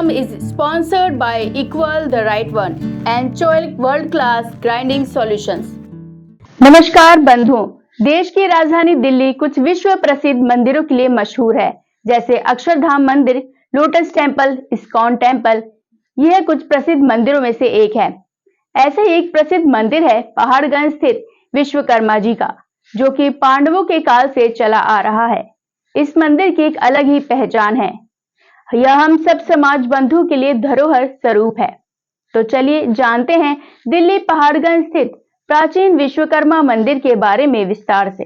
program is sponsored by Equal the Right One and Choice World Class Grinding Solutions. नमस्कार बंधुओं, देश की राजधानी दिल्ली कुछ विश्व प्रसिद्ध मंदिरों के लिए मशहूर है, जैसे अक्षरधाम मंदिर, लोटस टेम्पल, इस्कॉन टेम्पल। यह कुछ प्रसिद्ध मंदिरों में से एक है। ऐसे ही एक प्रसिद्ध मंदिर है पहाड़गंज स्थित विश्वकर्मा जी का, जो कि पांडवों के काल से चला आ रहा है। इस मंदिर की एक अलग ही पहचान है। यह हम सब समाज बंधु के लिए धरोहर स्वरूप है। तो चलिए जानते हैं दिल्ली पहाड़गंज स्थित प्राचीन विश्वकर्मा मंदिर के बारे में विस्तार से।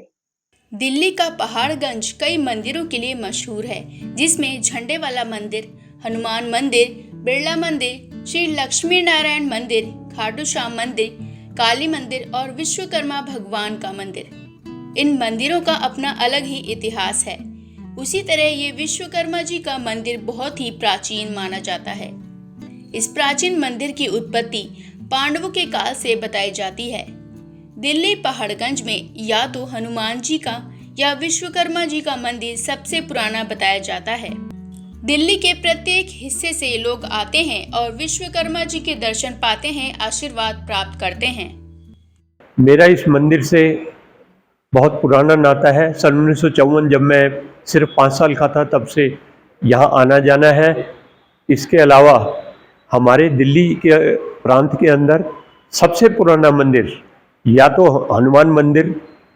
दिल्ली का पहाड़गंज कई मंदिरों के लिए मशहूर है, जिसमें झंडे वाला मंदिर, हनुमान मंदिर, बिरला मंदिर, श्री लक्ष्मी नारायण मंदिर, खाटू श्याम मंदिर, काली मंदिर और विश्वकर्मा भगवान का मंदिर। इन मंदिरों का अपना अलग ही इतिहास है। उसी तरह ये विश्वकर्मा जी का मंदिर बहुत ही प्राचीन माना जाता है। इस प्राचीन मंदिर की उत्पत्ति पांडवों के काल से बताई जाती है। दिल्ली पहाड़गंज में या तो हनुमान जी का या विश्वकर्मा जी का मंदिर सबसे पुराना बताया जाता है। दिल्ली के प्रत्येक हिस्से से लोग आते हैं और विश्वकर्मा जी के दर्शन पाते हैं, आशीर्वाद प्राप्त करते हैं। मेरा इस मंदिर से बहुत पुराना नाता है। सन 1954 जब मैं सिर्फ 5 साल का था, तब से यहाँ आना जाना है। इसके अलावा हमारे दिल्ली के प्रांत के अंदर सबसे पुराना मंदिर या तो हनुमान मंदिर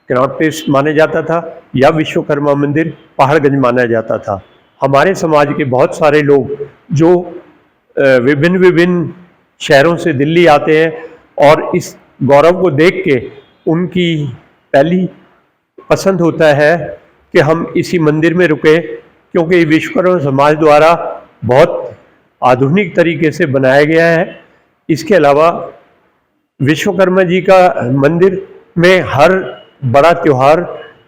कनॉट प्लेस माना जाता था या विश्वकर्मा मंदिर पहाड़गंज माना जाता था। हमारे समाज के बहुत सारे लोग जो विभिन्न शहरों से दिल्ली आते हैं और इस गौरव को देख के उनकी पहली पसंद होता है कि हम इसी मंदिर में रुके, क्योंकि विश्वकर्मा समाज द्वारा बहुत आधुनिक तरीके से बनाया गया है। इसके अलावा विश्वकर्मा जी का मंदिर में हर बड़ा त्यौहार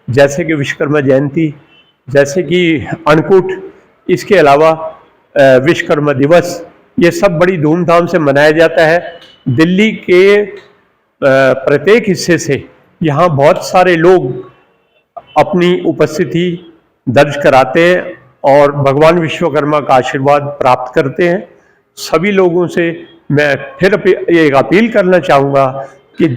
जैसे कि विश्वकर्मा जयंती, जैसे कि अन्नकूट, इसके अलावा विश्वकर्मा दिवस, ये सब बड़ी धूमधाम से मनाया जाता है। दिल्ली के प्रत्येक हिस्से से यहाँ बहुत सारे लोग अपनी उपस्थिति दर्ज कराते हैं और भगवान विश्वकर्मा का आशीर्वाद प्राप्त करते हैं। सभी लोगों से मैं फिर एक अपील करना चाहूँगा कि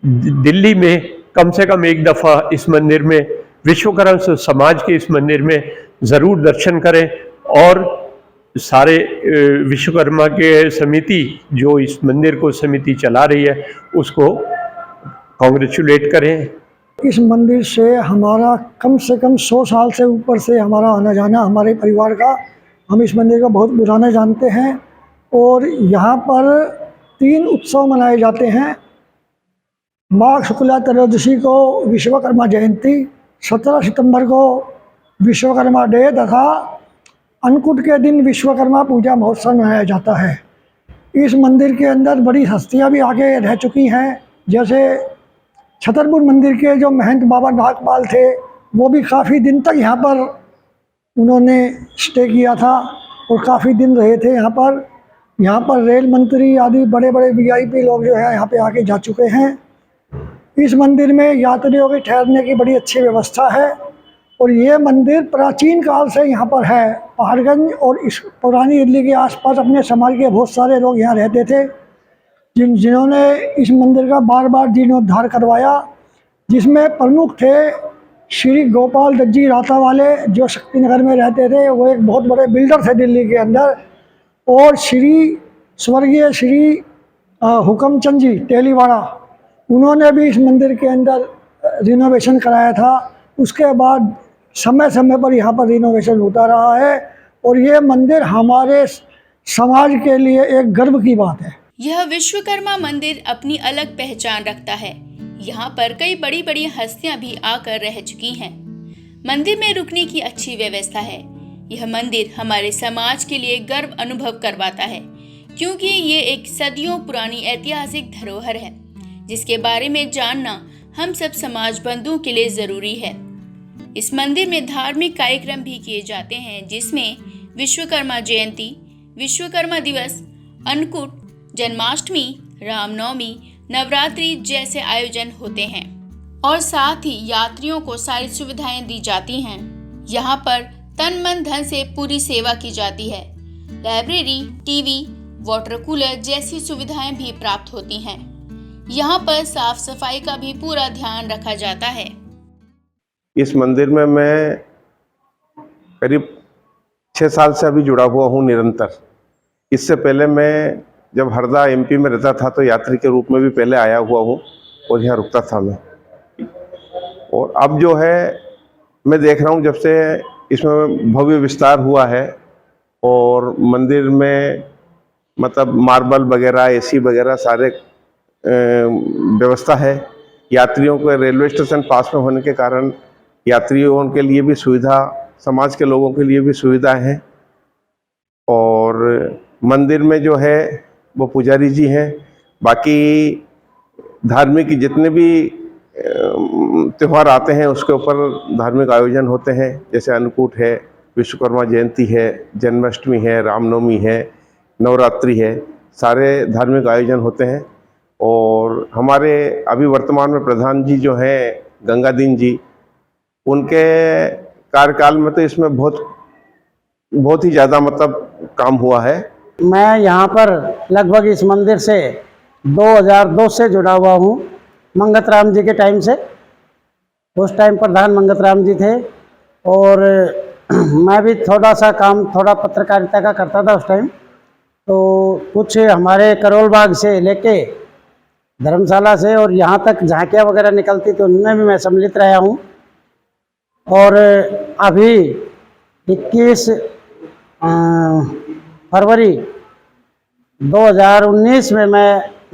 दिल्ली में कम से कम एक दफ़ा इस मंदिर में, विश्वकर्मा समाज के इस मंदिर में ज़रूर दर्शन करें और सारे विश्वकर्मा के समिति जो इस मंदिर को समिति चला रही है उसको कॉन्ग्रेचुलेट करें। इस मंदिर से हमारा कम से कम 100 साल से ऊपर से हमारा आना जाना, हमारे परिवार का, हम इस मंदिर को बहुत पुराना जानते हैं। और यहाँ पर 3 उत्सव मनाए जाते हैं। माघ शुक्ला त्रयोदशी को विश्वकर्मा जयंती, 17 सितंबर को विश्वकर्मा डे तथा अन्नकूट के दिन विश्वकर्मा पूजा महोत्सव मनाया जाता है। इस मंदिर के अंदर बड़ी हस्तियाँ भी आगे रह चुकी हैं, जैसे छतरपुर मंदिर के जो महंत बाबा नागपाल थे, वो भी काफ़ी दिन तक यहाँ पर उन्होंने स्टे किया था और काफ़ी दिन रहे थे यहाँ पर। यहाँ पर रेल मंत्री आदि बड़े बड़े वीआईपी लोग जो है यहाँ पे आके जा चुके हैं। इस मंदिर में यात्रियों के ठहरने की बड़ी अच्छी व्यवस्था है और ये मंदिर प्राचीन काल से यहाँ पर है। पहाड़गंज और इस पुरानी दिल्ली के आसपास अपने समाज के बहुत सारे लोग यहाँ रहते थे, जिन्होंने इस मंदिर का बार बार जीर्णोद्धार करवाया, जिसमें प्रमुख थे श्री गोपाल दत्त जी राता वाले, जो शक्तिनगर में रहते थे। वो एक बहुत बड़े बिल्डर थे दिल्ली के अंदर। और स्वर्गीय श्री हुकमचंद जी तेलीवाड़ा, उन्होंने भी इस मंदिर के अंदर रिनोवेशन कराया था। उसके बाद समय समय पर यहाँ पर रिनोवेशन होता रहा है और ये मंदिर हमारे समाज के लिए एक गर्व की बात है। यह विश्वकर्मा मंदिर अपनी अलग पहचान रखता है। यहाँ पर कई बड़ी बड़ी हस्तियाँ भी आकर रह चुकी हैं। मंदिर में रुकने की अच्छी व्यवस्था है। यह मंदिर हमारे समाज के लिए गर्व अनुभव करवाता है, क्योंकि ये एक सदियों पुरानी ऐतिहासिक धरोहर है, जिसके बारे में जानना हम सब समाज बंधुओं के लिए जरूरी है। इस मंदिर में धार्मिक कार्यक्रम भी किए जाते हैं, जिसमें विश्वकर्मा जयंती, विश्वकर्मा दिवस, अन्नकूट, जन्माष्टमी, रामनवमी, नवरात्रि जैसे आयोजन होते हैं और साथ ही यात्रियों को सारी सुविधाएं दी जाती हैं। यहाँ पर तन मन धन से पूरी सेवा की जाती है। लाइब्रेरी, टीवी, वाटर कूलर जैसी सुविधाएं भी प्राप्त होती हैं। यहाँ पर साफ सफाई का भी पूरा ध्यान रखा जाता है। इस मंदिर में मैं करीब 6 साल से अभी जुड़ा हुआ हूँ निरंतर। इससे पहले मैं जब हरदा एमपी में रहता था तो यात्री के रूप में भी पहले आया हुआ हूँ और यहाँ रुकता था मैं। और अब जो है मैं देख रहा हूँ जब से इसमें भव्य विस्तार हुआ है और मंदिर में मतलब मार्बल वगैरह, एसी वगैरह सारे व्यवस्था है। यात्रियों को रेलवे स्टेशन पास में होने के कारण यात्रियों के लिए भी सुविधा, समाज के लोगों के लिए भी सुविधा है। और मंदिर में जो है वो पुजारी जी हैं। बाकी धार्मिक जितने भी त्यौहार आते हैं उसके ऊपर धार्मिक आयोजन होते हैं, जैसे अन्नकूट है, विश्वकर्मा जयंती है, जन्माष्टमी है, रामनवमी है, नवरात्रि है, सारे धार्मिक आयोजन होते हैं। और हमारे अभी वर्तमान में प्रधान जी जो हैं गंगादीन जी, उनके कार्यकाल में तो इसमें बहुत ही ज़्यादा मतलब काम हुआ है। मैं यहाँ पर लगभग इस मंदिर से 2002 से जुड़ा हुआ हूँ, मंगत राम जी के टाइम से। उस टाइम प्रधान मंगत राम जी थे और मैं भी थोड़ा सा काम, थोड़ा पत्रकारिता का करता था उस टाइम। तो कुछ हमारे करोल बाग से लेके धर्मशाला से और यहाँ तक झांकियाँ वगैरह निकलती तो उनमें भी मैं सम्मिलित रहा हूँ। और अभी 21 फरवरी 2019 में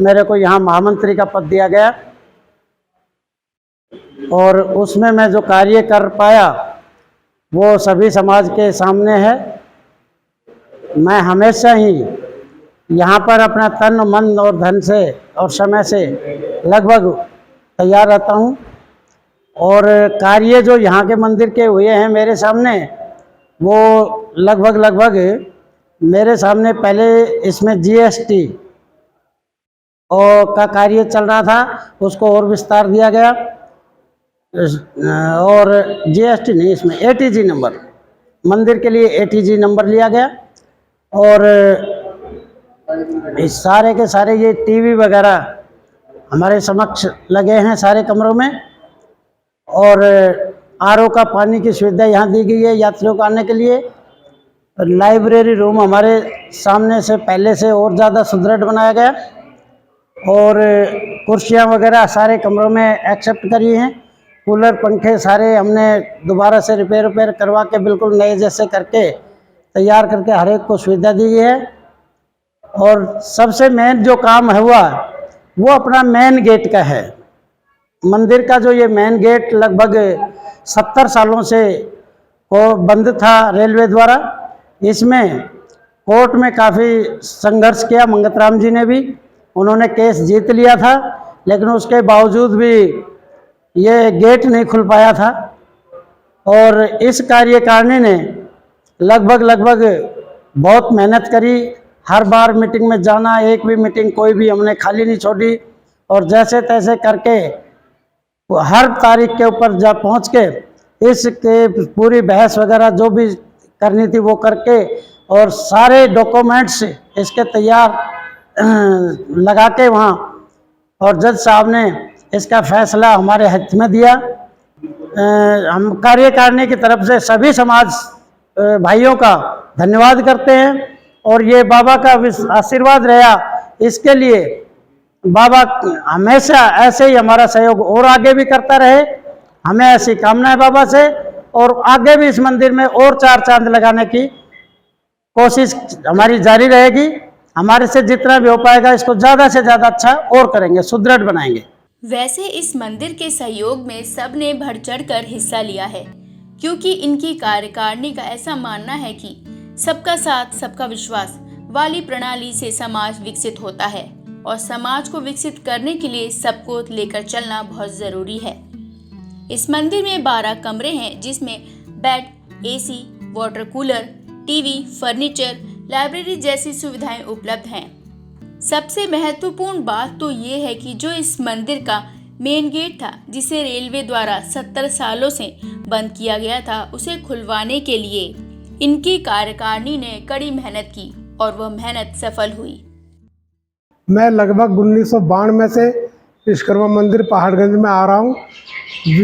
मेरे को यहाँ महामंत्री का पद दिया गया और उसमें मैं जो कार्य कर पाया वो सभी समाज के सामने है। मैं हमेशा ही यहाँ पर अपना तन, मन और धन से और समय से लगभग तैयार रहता हूँ। और कार्य जो यहाँ के मंदिर के हुए हैं मेरे सामने, वो लगभग मेरे सामने पहले इसमें जीएसटी और का कार्य चल रहा था, उसको और विस्तार दिया गया। और जीएसटी नहीं, इसमें एटीजी नंबर, मंदिर के लिए एटीजी नंबर लिया गया। और इस सारे के सारे ये टीवी वगैरह हमारे समक्ष लगे हैं सारे कमरों में। और आरओ का पानी की सुविधा यहाँ दी गई है यात्रियों को आने के लिए। लाइब्रेरी रूम हमारे सामने से पहले से और ज़्यादा सुदृढ़ बनाया गया और कुर्सियाँ वगैरह सारे कमरों में एक्सेप्ट करी हैं। कूलर, पंखे सारे हमने दोबारा से रिपेयर करवा के बिल्कुल नए जैसे करके तैयार करके हर एक को सुविधा दी गई है। और सबसे मेन जो काम हुआ वो अपना मेन गेट का है। मंदिर का जो ये मेन गेट लगभग 70 सालों से को बंद था रेलवे द्वारा। इसमें कोर्ट में काफ़ी संघर्ष किया मंगत राम जी ने भी, उन्होंने केस जीत लिया था, लेकिन उसके बावजूद भी ये गेट नहीं खुल पाया था। और इस कार्यकारिणी ने लगभग बहुत मेहनत करी, हर बार मीटिंग में जाना, एक भी मीटिंग कोई भी हमने खाली नहीं छोड़ी। और जैसे तैसे करके हर तारीख के ऊपर जा पहुंच के इसके पूरी बहस वगैरह जो भी करनी थी वो करके और सारे डॉक्यूमेंट्स इसके तैयार लगा के वहाँ, और जज साहब ने इसका फैसला हमारे हाथ में दिया। हम कार्यकारिणी की तरफ से सभी समाज भाइयों का धन्यवाद करते हैं और ये बाबा का आशीर्वाद रहा, इसके लिए बाबा हमेशा ऐसे ही हमारा सहयोग और आगे भी करता रहे। हमें ऐसी कामना है बाबा से, और आगे भी इस मंदिर में और 4 चांद लगाने की कोशिश हमारी जारी रहेगी। हमारे से जितना भी हो पाएगा इसको ज़्यादा से ज़्यादा अच्छा और करेंगे, सुदृढ़ बनाएंगे। वैसे इस मंदिर के सहयोग में सबने बढ़ चढ़कर हिस्सा लिया है, क्योंकि इनकी कार्यकारिणी का ऐसा मानना है कि सबका साथ सबका विश्वास वाली प्रणाली से समाज विकसित होता है और समाज को विकसित करने के लिए सबको लेकर चलना बहुत जरूरी है। इस मंदिर में 12 कमरे हैं, जिसमें bed, AC, water cooler, TV, furniture, library जैसी सुविधाएं उपलब्ध हैं। सबसे महत्वपूर्ण बात तो ये है कि जो इस मंदिर का मेन गेट था, जिसे रेलवे द्वारा 70 सालों से बंद किया गया था, उसे खुलवाने के लिए इनकी कार्यकारिणी ने कड़ी मेहनत की और वह मेहनत सफल हुई। मैं लगभग 1992 से विश्वकर्मा मंदिर पहाड़गंज में आ रहा हूँ।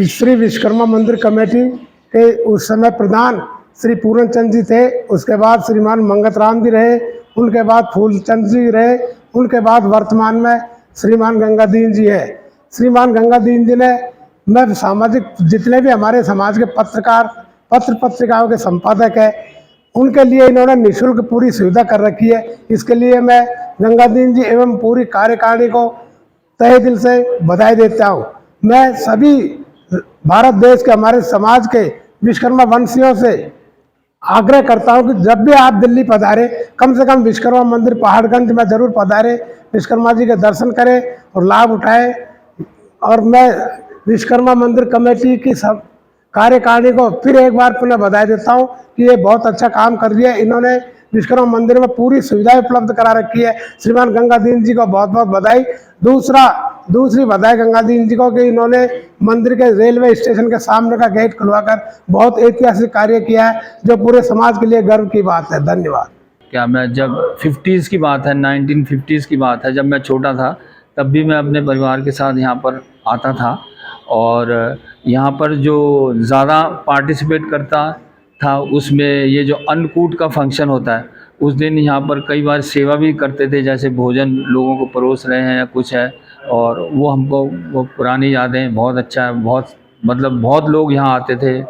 श्री विश्वकर्मा मंदिर कमेटी के उस समय प्रधान श्री पूर्णचंद जी थे, उसके बाद श्रीमान मंगत राम जी रहे, उनके बाद फूलचंद जी रहे, उनके बाद वर्तमान में श्रीमान गंगादीन जी है। श्रीमान गंगादीन जी ने मैं सामाजिक जितने भी हमारे समाज के पत्रकार पत्र पत्रिकाओं के संपादक है, उनके लिए इन्होंने निःशुल्क पूरी सुविधा कर रखी है। इसके लिए मैं गंगादीन जी एवं पूरी कार्यकारिणी को तहे दिल से बधाई देता हूँ। मैं सभी भारत देश के हमारे समाज के विश्वकर्मा वंशियों से आग्रह करता हूँ कि जब भी आप दिल्ली पधारें, कम से कम विश्वकर्मा मंदिर पहाड़गंज में ज़रूर पधारें, विश्वकर्मा जी के दर्शन करें और लाभ उठाएं। और मैं विश्वकर्मा मंदिर कमेटी की सब कार्यकारिणी को फिर एक बार पुनः बधाई देता हूँ कि ये बहुत अच्छा काम कर रही है। इन्होंने विश्वकर्मा मंदिर में पूरी सुविधाएं उपलब्ध करा रखी है। श्रीमान गंगादीन जी को बहुत बहुत बधाई। दूसरी बधाई गंगादीन जी को कि इन्होंने मंदिर के रेलवे स्टेशन के सामने का गेट खुलवाकर बहुत ऐतिहासिक कार्य किया है, जो पूरे समाज के लिए गर्व की बात है। धन्यवाद। क्या मैं जब 50s की बात है, 1950s की बात है, जब मैं छोटा था तब भी मैं अपने परिवार के साथ यहाँ पर आता था और यहाँ पर जो ज़्यादा पार्टिसिपेट करता था उसमें ये जो अन्नकूट का फंक्शन होता है, उस दिन यहाँ पर कई बार सेवा भी करते थे, जैसे भोजन लोगों को परोस रहे हैं या कुछ है, और वो हमको वो पुरानी यादें बहुत अच्छा है। बहुत लोग यहाँ आते थे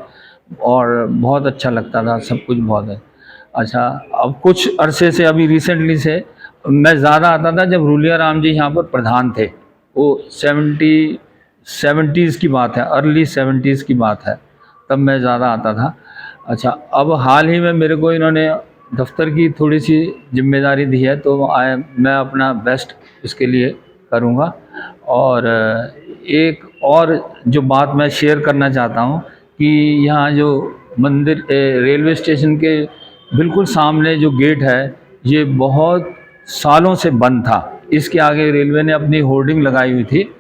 और बहुत अच्छा लगता था, सब कुछ बहुत है अच्छा। अब कुछ अरसे से, अभी रिसेंटली से मैं ज़्यादा आता था जब रूलिया राम जी यहाँ पर प्रधान थे। वो 70s की बात है, अर्ली 70s की बात है, तब मैं ज़्यादा आता था। अच्छा, अब हाल ही में मेरे को इन्होंने दफ्तर की थोड़ी सी जिम्मेदारी दी है, तो मैं अपना बेस्ट इसके लिए करूँगा। और एक और जो बात मैं शेयर करना चाहता हूँ कि यहाँ जो मंदिर रेलवे स्टेशन के बिल्कुल सामने जो गेट है, ये बहुत सालों से बंद था। इसके आगे रेलवे ने अपनी होर्डिंग लगाई हुई थी।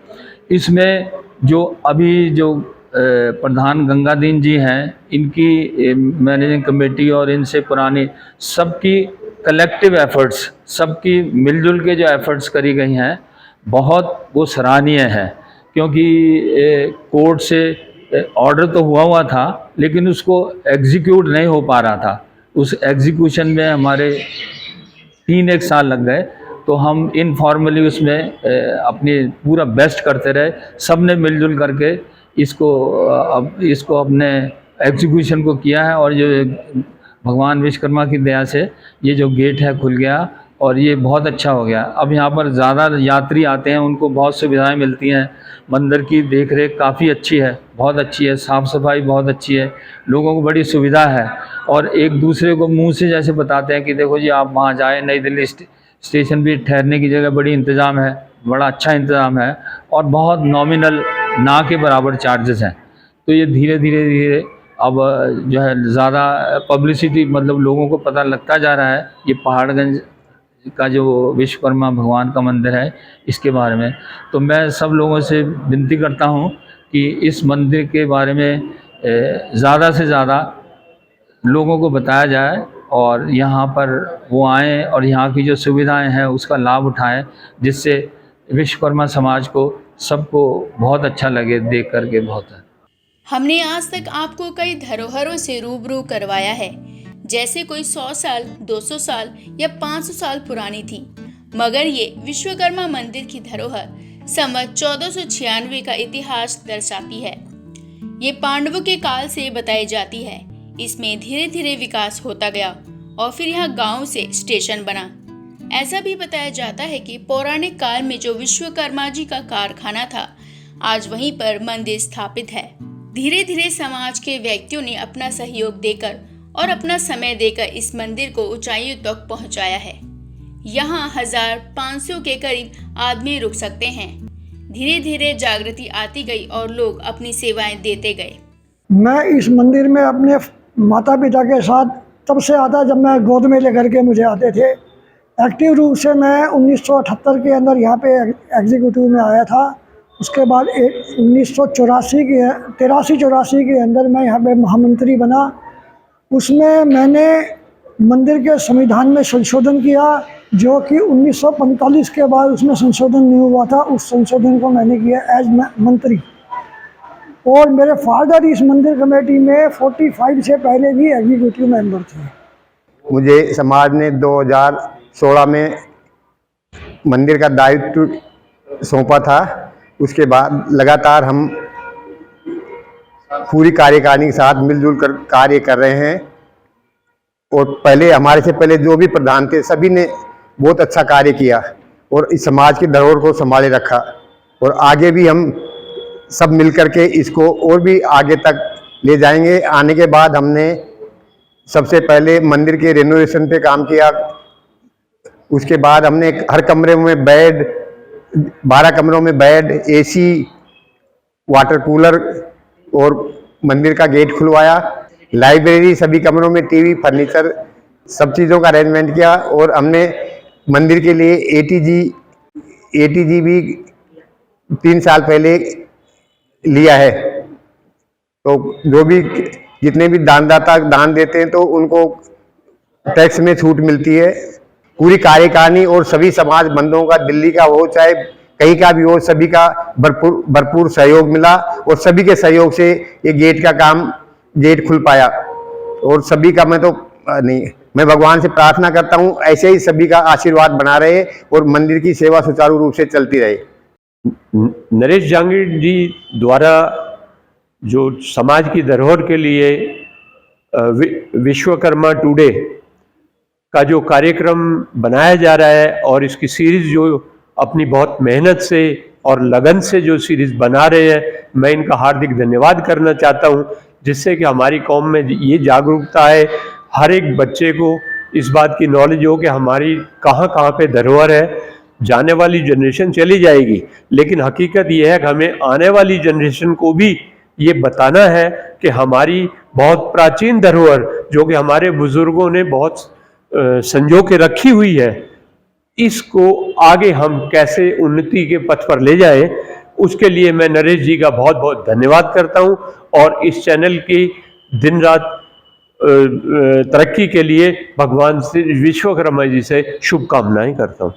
इसमें जो अभी जो प्रधान गंगादीन जी हैं, इनकी मैनेजिंग कमेटी और इनसे पुरानी सबकी कलेक्टिव एफर्ट्स, सबकी मिलजुल के जो एफर्ट्स करी गई हैं, बहुत वो सराहनीय है। क्योंकि कोर्ट से ऑर्डर तो हुआ था, लेकिन उसको एग्जीक्यूट नहीं हो पा रहा था। उस एग्जीक्यूशन में हमारे 3-1 साल लग गए। तो हम इनफॉर्मली उसमें अपनी पूरा बेस्ट करते रहे, सब ने मिलजुल करके इसको अपने एग्जीक्यूशन को किया है। और जो भगवान विश्वकर्मा की दया से ये जो गेट है खुल गया और ये बहुत अच्छा हो गया। अब यहाँ पर ज़्यादा यात्री आते हैं, उनको बहुत सुविधाएं मिलती हैं। मंदिर की देखरेख काफ़ी अच्छी है, बहुत अच्छी है, साफ़ सफाई बहुत अच्छी है, लोगों को बड़ी सुविधा है। और एक दूसरे को मुंह से जैसे बताते हैं कि देखो जी आप वहाँ जाए, नई दिल्ली स्टेशन भी ठहरने की जगह बड़ी इंतज़ाम है, बड़ा अच्छा इंतज़ाम है, और बहुत नॉमिनल ना के बराबर चार्जेस हैं। तो ये धीरे धीरे अब जो है ज़्यादा पब्लिसिटी, मतलब लोगों को पता लगता जा रहा है ये पहाड़गंज का जो विश्वकर्मा भगवान का मंदिर है, इसके बारे में। तो मैं सब लोगों से विनती करता हूँ कि इस मंदिर के बारे में ज़्यादा से ज़्यादा लोगों को बताया जाए और यहाँ पर वो आएँ और यहाँ की जो सुविधाएं हैं उसका लाभ उठाएं, जिससे विश्वकर्मा समाज को सबको बहुत अच्छा लगे देख करके। बहुत है। हमने आज तक आपको कई धरोहरों से रूबरू करवाया है, जैसे कोई 100 साल, 200 साल या 500 साल पुरानी थी, मगर ये विश्वकर्मा मंदिर की धरोहर संवत 1496 का इतिहास दर्शाती है। ये पांडवों के काल से बताई जाती है। इसमें धीरे धीरे विकास होता गया और फिर यहाँ गांव से स्टेशन बना। ऐसा भी बताया जाता है कि पौराणिक काल में जो विश्वकर्मा जी का कारखाना था, आज वहीं पर मंदिर स्थापित है। धीरे धीरे समाज के व्यक्तियों ने अपना सहयोग देकर और अपना समय देकर इस मंदिर को ऊंचाइयों तक पहुंचाया है। यहाँ 1500 के करीब आदमी रुक सकते हैं। धीरे धीरे जागृति आती गई और लोग अपनी सेवाएं देते गए। मैं इस मंदिर में अपने माता पिता के साथ तब से आता जब मैं गोद में लेकर के मुझे आते थे। एक्टिव रूप से मैं 1978 के अंदर यहाँ पे एग्जीक्यूटिव में आया था। उसके बाद 1983 के अंदर मैं यहाँ पे महामंत्री बना। उसमें मैंने मंदिर के संविधान में संशोधन किया, जो कि 1945 के बाद उसमें संशोधन नहीं हुआ था। उस संशोधन को मैंने किया एज मंत्री। और मेरे फादर इस मंदिर कमेटी में 45 से पहले भी एग्जीक्यूटिव मेंबर थे। मुझे समाज ने 2016 में मंदिर का दायित्व सौंपा था। उसके बाद लगातार हम पूरी कार्यकारिणी के साथ मिलजुल कर कार्य कर रहे हैं। और पहले हमारे से पहले जो भी प्रधान थे सभी ने बहुत अच्छा कार्य किया और इस समाज की धरोहर को संभाले रखा। और आगे भी हम सब मिलकर के इसको और भी आगे तक ले जाएंगे। आने के बाद हमने सबसे पहले मंदिर के रेनोवेशन पे काम किया। उसके बाद हमने हर कमरे में बेड, 12 कमरों में बेड, एसी, वाटर कूलर और मंदिर का गेट खुलवाया। लाइब्रेरी, सभी कमरों में टीवी, फर्नीचर, सब चीज़ों का अरेंजमेंट किया। और हमने मंदिर के लिए एटीजी भी 3 साल पहले लिया है। तो जो भी जितने भी दानदाता दान देते हैं तो उनको टैक्स में छूट मिलती है। पूरी कार्यकारिणी और सभी समाज बंधुओं का, दिल्ली का हो चाहे कहीं का भी हो, सभी का भरपूर सहयोग मिला। और सभी के सहयोग से ये गेट खुल पाया। और सभी का मैं भगवान से प्रार्थना करता हूँ ऐसे ही सभी का आशीर्वाद बना रहे और मंदिर की सेवा सुचारू रूप से चलती रहे। नरेश जांगीड़ जी द्वारा जो समाज की धरोहर के लिए विश्वकर्मा टुडे का जो कार्यक्रम बनाया जा रहा है और इसकी सीरीज जो अपनी बहुत मेहनत से और लगन से जो सीरीज बना रहे हैं, मैं इनका हार्दिक धन्यवाद करना चाहता हूं, जिससे कि हमारी कौम में ये जागरूकता है, हर एक बच्चे को इस बात की नॉलेज हो कि हमारी कहाँ कहाँ पे धरोहर है। जाने वाली जनरेशन चली जाएगी, लेकिन हकीकत ये है कि हमें आने वाली जनरेशन को भी ये बताना है कि हमारी बहुत प्राचीन धरोहर जो कि हमारे बुजुर्गों ने बहुत संजो के रखी हुई है, इसको आगे हम कैसे उन्नति के पथ पर ले जाएं, उसके लिए मैं नरेश जी का बहुत बहुत धन्यवाद करता हूं। और इस चैनल की दिन रात तरक्की के लिए भगवान श्री विश्वकर्मा जी से शुभकामनाएं करता हूं।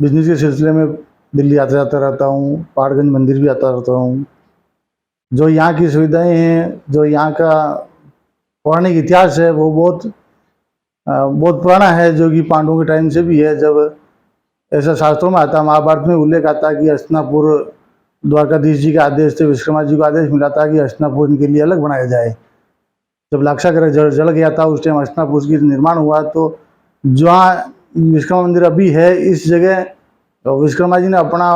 बिजनेस के सिलसिले में दिल्ली आता जाता रहता हूँ, पहाड़गंज मंदिर भी आता रहता हूँ। जो यहाँ की सुविधाएं हैं, जो यहाँ का पौराणिक इतिहास है, वो बहुत पुराना है, जो कि पांडवों के टाइम से भी है। जब ऐसा शास्त्रों में आता, महाभारत में उल्लेख आता कि हस्तिनापुर द्वारकाधीश जी के आदेश से विश्वकर्मा जी को आदेश मिला था कि हस्तिनापुर इनके लिए अलग बनाया जाए। जब लाक्षागृह जल गया था उस टाइम हस्तिनापुर की निर्माण हुआ। तो जहाँ विश्वकर्मा मंदिर अभी है, इस जगह विश्वकर्मा जी ने अपना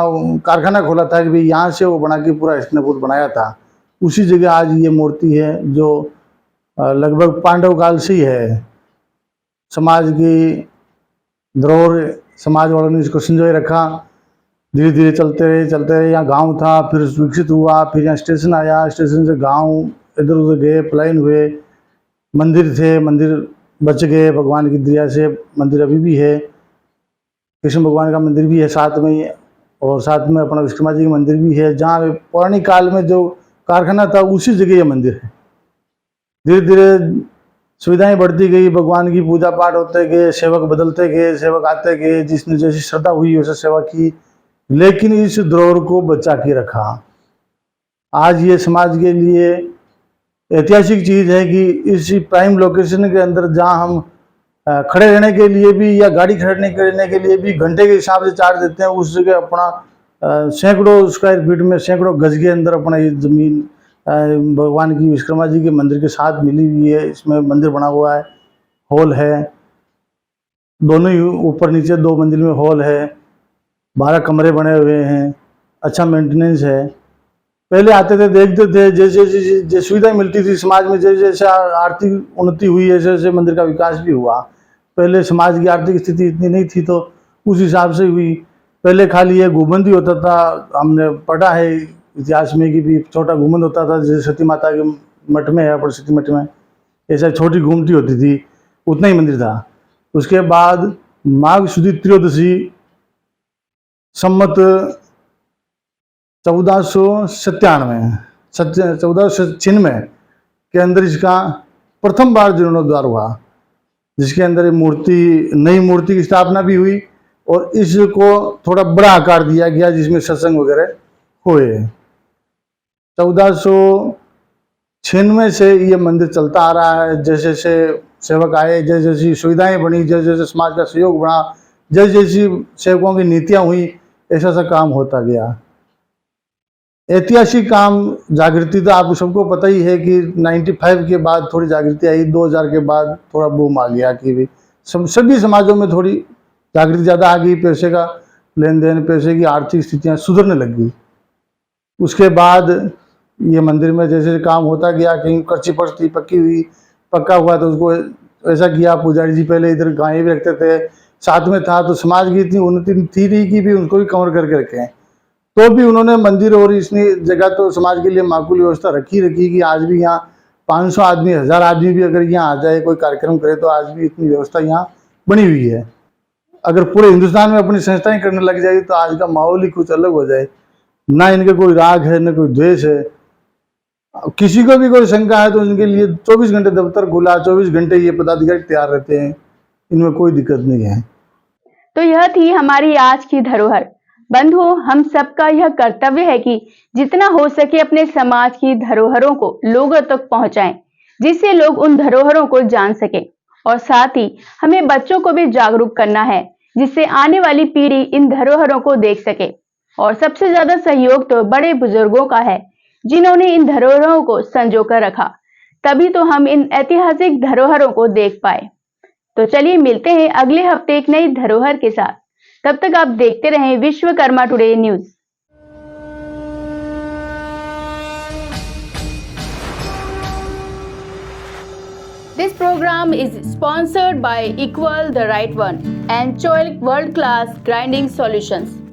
कारखाना खोला था कि भाई यहाँ से वो बना के पूरा हस्तिनापुर बनाया था। उसी जगह आज ये मूर्ति है जो लगभग पांडव काल से ही है। समाज की धरोहर, समाज वालों ने इसको संजोए रखा। धीरे धीरे चलते रहे। यहाँ गांव था, फिर विकसित हुआ, फिर यहाँ स्टेशन आया, स्टेशन से गांव इधर उधर गए, पलायन हुए। मंदिर थे, मंदिर बच गए भगवान की दया से। मंदिर अभी भी है, कृष्ण भगवान का मंदिर भी है साथ में, और साथ में अपना विश्वकर्मा जी का मंदिर भी है। जहाँ पौराणिक काल में जो कारखाना था उसी जगह ये मंदिर है। धीरे धीरे सुविधाएं बढ़ती गई, भगवान की पूजा पाठ होते गए, सेवक बदलते गए, सेवक आते गए, जिसने जैसी श्रद्धा हुई वैसे सेवा की, लेकिन इस धरोहर को बचा के रखा। आज ये समाज के लिए ऐतिहासिक चीज़ है कि इस प्राइम लोकेशन के अंदर जहाँ हम खड़े रहने के लिए भी या गाड़ी खड़े करने के लिए भी घंटे के हिसाब से चार्ज देते हैं, उस जगह अपना सैकड़ों स्क्वायर फीट में, सैकड़ों गज के अंदर अपना ये ज़मीन भगवान की विश्वकर्मा जी के मंदिर के साथ मिली हुई है। इसमें मंदिर बना हुआ है, हॉल है, दोनों ही ऊपर नीचे 2 मंजिल में हॉल है, 12 कमरे बने हुए हैं, अच्छा मेंटेनेंस है। पहले आते थे, देखते थे, जैसे जैसे सुविधाएं मिलती थी समाज में, जैसे जैसे आर्थिक उन्नति हुई, ऐसे ऐसे मंदिर का विकास भी हुआ। पहले समाज की आर्थिक स्थिति इतनी नहीं थी तो उस हिसाब से हुई। पहले खाली ये गुम्बद ही होता था। हमने पढ़ा है इतिहास में कि भी छोटा गुम्बद होता था, जैसे सती माता के मठ में है, प्रसिद्ध मठ में ऐसा छोटी घूमती होती थी, उतना ही मंदिर था। उसके बाद माघ शुद्ध त्रयोदशी सम्मत 1496 के अंदर इसका प्रथम बार जीर्णोद्धार हुआ, जिसके अंदर नई मूर्ति की स्थापना भी हुई और इसको थोड़ा बड़ा आकार दिया गया, जिसमें सत्संग वगैरह हुए। 1496 से ये मंदिर चलता आ रहा है। जैसे जैसे सेवक आए, जैसे जैसी सुविधाएं बनी, जैसे जैसे समाज का सहयोग बढ़ा, जैसे जैसी सेवकों की नीतियां हुई, ऐसा सा काम होता गया। ऐतिहासिक काम जागृति तो आप सबको पता ही है कि 95 के बाद थोड़ी जागृति आई, 2000 के बाद थोड़ा बूम आ गया कि भी सभी समाजों में थोड़ी जागृति ज़्यादा आ गई, पैसे का लेन देन, पैसे की आर्थिक स्थितियाँ सुधरने लग गई। उसके बाद ये मंदिर में जैसे काम होता गया, कहीं कच्ची पड़ती पक्की हुई, पक्का हुआ तो उसको ऐसा किया, पुजारी जी पहले इधर गायें भी रखते थे, साथ में था तो समाज की इतनी उन्नति थी नहीं कि भी उनको भी कवर करके रखें, तो भी उन्होंने मंदिर और इतनी जगह तो समाज के लिए माकूल व्यवस्था रखी कि आज भी यहाँ 500 आदमी, 1000 आदमी भी अगर यहाँ आ जाए, कोई कार्यक्रम करे तो आज भी इतनी व्यवस्था यहाँ बनी हुई है। अगर पूरे हिंदुस्तान में अपनी संस्थाएं करने लग जाएगी तो आज का माहौल ही कुछ अलग हो जाए। ना इनके कोई राग है, न कोई द्वेष है। किसी को भी कोई शंका है तो इनके लिए 24 घंटे दफ्तर खुला, 24 घंटे ये पदाधिकारी तैयार रहते हैं, इनमें कोई दिक्कत नहीं है। तो यह थी हमारी आज की धरोहर। बंधुओं, हम सबका यह कर्तव्य है कि जितना हो सके अपने समाज की धरोहरों को लोगों तक पहुंचाएं, जिससे लोग उन धरोहरों को जान सके। और साथ ही हमें बच्चों को भी जागरूक करना है, जिससे आने वाली पीढ़ी इन धरोहरों को देख सके। और सबसे ज्यादा सहयोग तो बड़े बुजुर्गों का है, जिन्होंने इन धरोहरों को संजो कर रखा, तभी तो हम इन ऐतिहासिक धरोहरों को देख पाए। तो चलिए मिलते हैं अगले हफ्ते एक नई धरोहर के साथ। तब तक आप देखते रहें Vishwakarma today news. This program is sponsored by Equal the Right One and Choilik World Class Grinding Solutions.